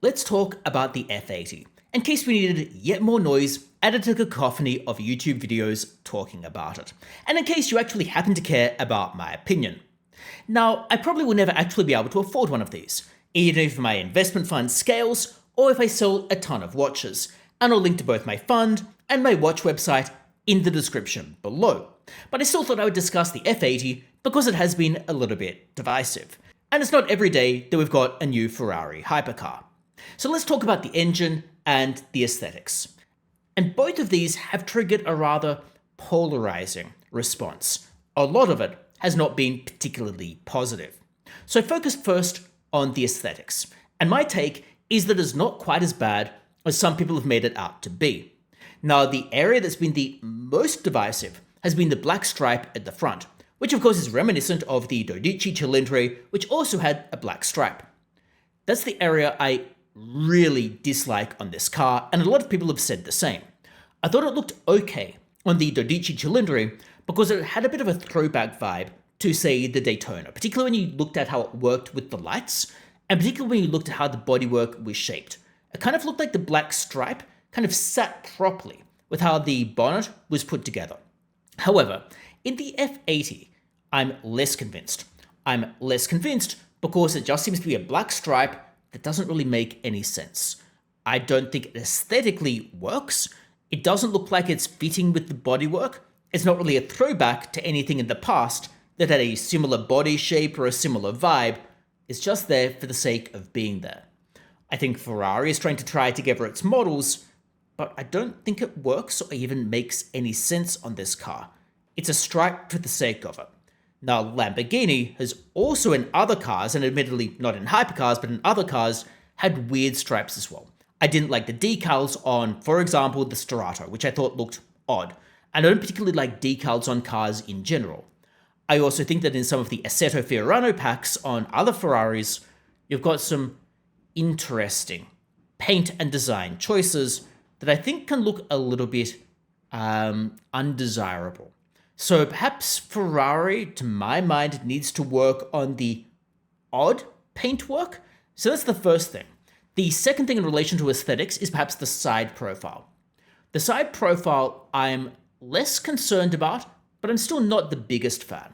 Let's talk about the F80, in case we needed yet more noise added to the cacophony of YouTube videos talking about it, and in case you actually happen to care about my opinion. Now, I probably will never actually be able to afford one of these, either if my investment fund scales or if I sell a ton of watches, and I'll link to both my fund and my watch website in the description below. But I still thought I would discuss the F80 because it has been a little bit divisive, and it's not every day that we've got a new Ferrari hypercar. So let's talk about the engine and the aesthetics. And both of these have triggered a rather polarizing response. A lot of it has not been particularly positive. So I focused first on the aesthetics, and my take is that it's not quite as bad as some people have made it out to be. Now, the area that's been the most divisive has been the black stripe at the front, which of course is reminiscent of the 12 Cilindri, which also had a black stripe. That's the area I really dislike on this car, and a lot of people have said the same. I thought it looked okay on the 12 Cilindri because it had a bit of a throwback vibe to, say, the Daytona, particularly when you looked at how it worked with the lights, and particularly when you looked at how the bodywork was shaped. It kind of looked like the black stripe kind of sat properly with how the bonnet was put together. However, in the F80, I'm less convinced. I'm less convinced because it just seems to be a black stripe that doesn't really make any sense. I don't think it aesthetically works. It doesn't look like it's fitting with the bodywork. It's not really a throwback to anything in the past that had a similar body shape or a similar vibe. It's just there for the sake of being there. I think Ferrari is trying to tie together its models, but I don't think it works or even makes any sense on this car. It's a stripe for the sake of it. Now, Lamborghini has also in other cars, and admittedly not in hypercars, but in other cars, had weird stripes as well. I didn't like the decals on, for example, the Starato, which I thought looked odd. And I don't particularly like decals on cars in general. I also think that in some of the Assetto Fiorano packs on other Ferraris, you've got some interesting paint and design choices that I think can look a little bit undesirable. So perhaps Ferrari, to my mind, needs to work on the odd paintwork. So that's the first thing. The second thing in relation to aesthetics is perhaps the side profile. The side profile I'm less concerned about, but I'm still not the biggest fan.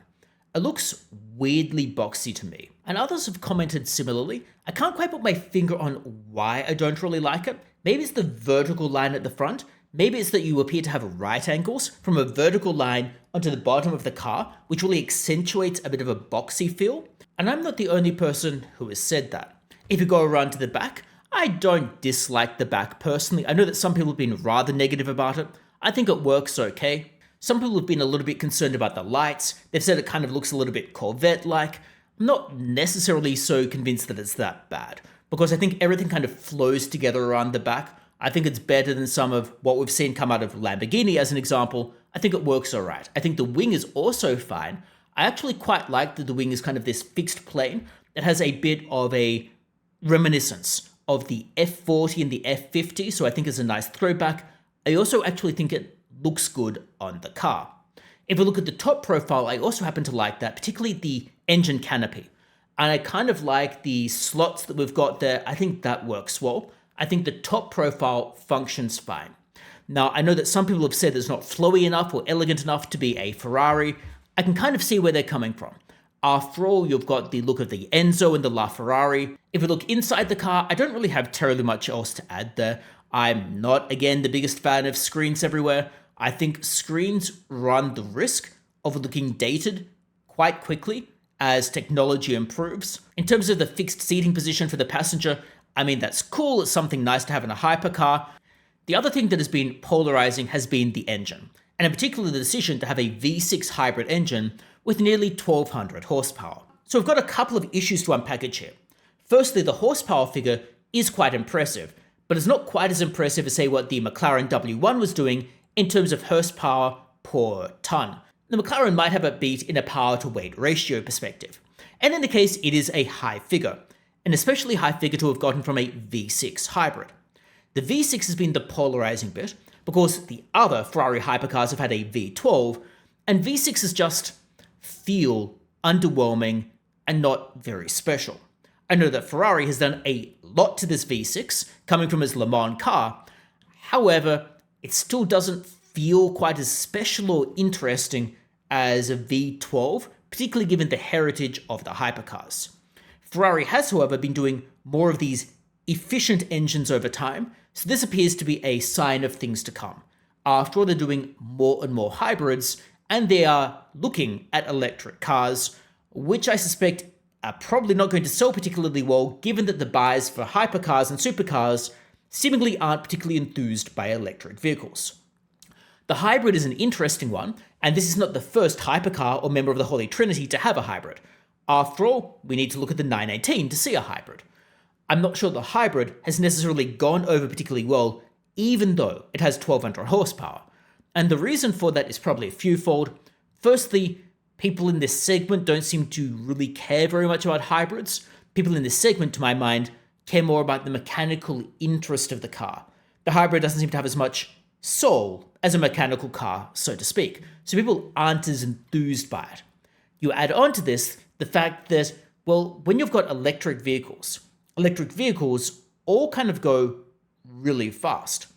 It looks weirdly boxy to me, and others have commented similarly. I can't quite put my finger on why I don't really like it. Maybe it's the vertical line at the front. Maybe it's that you appear to have right angles from a vertical line onto the bottom of the car, which really accentuates a bit of a boxy feel. And I'm not the only person who has said that. If you go around to the back, I don't dislike the back personally. I know that some people have been rather negative about it. I think it works okay. Some people have been a little bit concerned about the lights. They've said it kind of looks a little bit Corvette-like. I'm not necessarily so convinced that it's that bad, because I think everything kind of flows together around the back. I think it's better than some of what we've seen come out of Lamborghini as an example. I think it works alright. I think the wing is also fine. I actually quite like that the wing is kind of this fixed plane that has a bit of a reminiscence of the F40 and the F50, so I think it's a nice throwback. I also actually think it looks good on the car. If we look at the top profile, I also happen to like that, particularly the engine canopy. And I kind of like the slots that we've got there. I think that works well. I think the top profile functions fine. Now, I know that some people have said it's not flowy enough or elegant enough to be a Ferrari. I can kind of see where they're coming from. After all, you've got the look of the Enzo and the LaFerrari. If we look inside the car, I don't really have terribly much else to add there. I'm not, again, the biggest fan of screens everywhere. I think screens run the risk of looking dated quite quickly as technology improves. In terms of the fixed seating position for the passenger, I mean, that's cool. It's something nice to have in a hypercar. The other thing that has been polarizing has been the engine, and in particular the decision to have a V6 hybrid engine with nearly 1200 horsepower. So we've got a couple of issues to unpackage here. Firstly, the horsepower figure is quite impressive, but it's not quite as impressive as, say, what the McLaren W1 was doing in terms of horsepower per ton. The McLaren might have a beat in a power to weight ratio perspective, and in the case it is a high figure, an especially high figure to have gotten from a V6 hybrid. The V6 has been the polarizing bit, because the other Ferrari hypercars have had a V12, and V6s just feel underwhelming and not very special. I know that Ferrari has done a lot to this V6, coming from his Le Mans car. However, it still doesn't feel quite as special or interesting as a V12, particularly given the heritage of the hypercars. Ferrari has, however, been doing more of these efficient engines over time, so this appears to be a sign of things to come. After all, they're doing more and more hybrids, and they are looking at electric cars, which I suspect are probably not going to sell particularly well, given that the buyers for hypercars and supercars seemingly aren't particularly enthused by electric vehicles. The hybrid is an interesting one, and this is not the first hypercar or member of the Holy Trinity to have a hybrid. After all, we need to look at the 918 to see a hybrid. I'm not sure the hybrid has necessarily gone over particularly well, even though it has 1200 horsepower. And the reason for that is probably a fewfold. Firstly, people in this segment don't seem to really care very much about hybrids. People in this segment, to my mind, care more about the mechanical interest of the car. The hybrid doesn't seem to have as much soul as a mechanical car, so to speak. So people aren't as enthused by it. You add on to this the fact that, well, when you've got electric vehicles all kind of go really fast.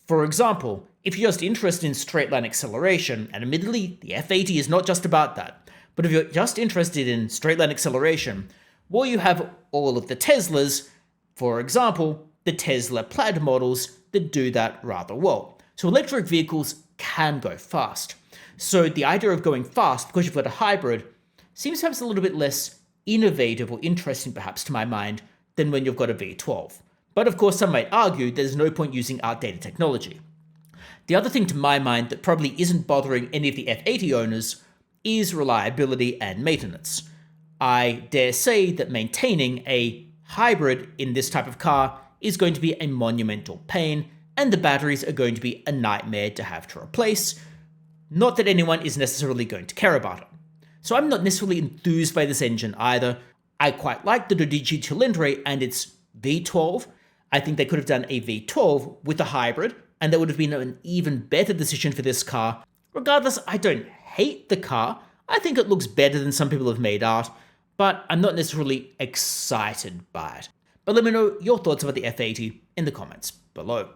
For example, if you're just interested in straight line acceleration, and admittedly, the F80 is not just about that, but if you're just interested in straight line acceleration, well, you have all of the Teslas, for example, the Tesla Plaid models that do that rather well. So electric vehicles can go fast. So the idea of going fast because you've got a hybrid seems perhaps a little bit less innovative or interesting perhaps to my mind than when you've got a V12. But of course, some might argue there's no point using outdated technology. The other thing to my mind that probably isn't bothering any of the F80 owners is reliability and maintenance. I dare say that maintaining a hybrid in this type of car is going to be a monumental pain, and the batteries are going to be a nightmare to have to replace. Not that anyone is necessarily going to care about it. So I'm not necessarily enthused by this engine either. I quite like the Dodici Cilindri and its V12. I think they could have done a V12 with a hybrid, and that would have been an even better decision for this car. Regardless, I don't hate the car. I think it looks better than some people have made out, but I'm not necessarily excited by it. But let me know your thoughts about the F80 in the comments below.